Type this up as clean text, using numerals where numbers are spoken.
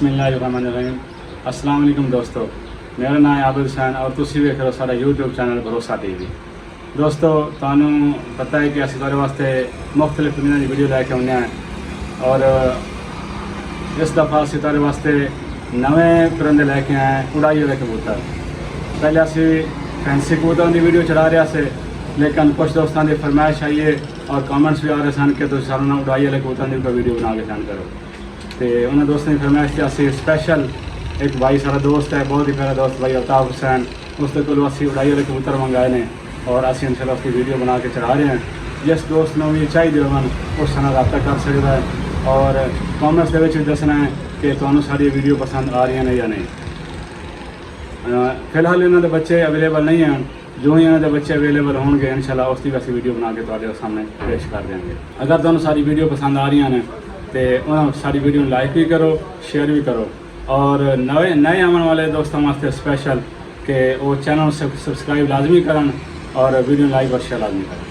बिस्मिल्लाहिर्रहमानिर्रहीम। अस्सलाम वालेकुम दोस्तों, मेरा नाम है आबिद हुसैन और तुसी वेख रहे हो साडा यूट्यूब चैनल भरोसा टीवी। दोस्तों तुहानू पता है कि असीं तुहाडे वास्ते मुख्तलिफ तरह की वीडियो लैके आउने हैं और इस दफ़ा असीं तुहाडे वास्ते नवे परिंदे लैके आए हैं, उड़ाई वाले कबूतर। पहले असीं फैंसी कबूतरों की वीडियो चढ़ा रहे थे, लेकिन कुछ दोस्तों की फरमाइश आई है और कमेंट्स भी आ रहे सन कि तुम सानू उड़ाई वाले कबूतरों की कोई वीडियो बना के सेंड करो। तो उन्होंने दोस्तों की फरमाइश से असी स्पैशल एक भाई सारा दोस्त है, बहुत ही प्यारा दोस्त भाई अल्ताफ हुसैन, उसके को असी उड़ाई वाले कबूतर मंगाए ने और असी इंशाल्लाह उसकी वीडियो बना के चढ़ा रहे हैं। जिस दोस्त ने भी चाहिए होगा उस नाल रब्ता कर सकता है और कॉमेंट्स के दसना है कि तुहानू सारी वीडियो पसंद आ रही ने या नहीं। फिलहाल इन्होंने बच्चे अवेलेबल नहीं हैं, जो ही इन्होंने बच्चे अवेलेबल होंगे इंशाल्लाह उसकी वैसी वीडियो बना के तुहाडे सामने पेश कर देंगे। अगर तुहानू सारी वीडियो पसंद आ रही हैं तो उन्होंने सारी वीडियो लाइक भी करो, शेयर भी करो और नए आने वाले दोस्तों वास्ते स्पेशल कि वो चैनल सब्सक्राइब लाजमी करन और वीडियो लाइक और शेयर लाजमी करें।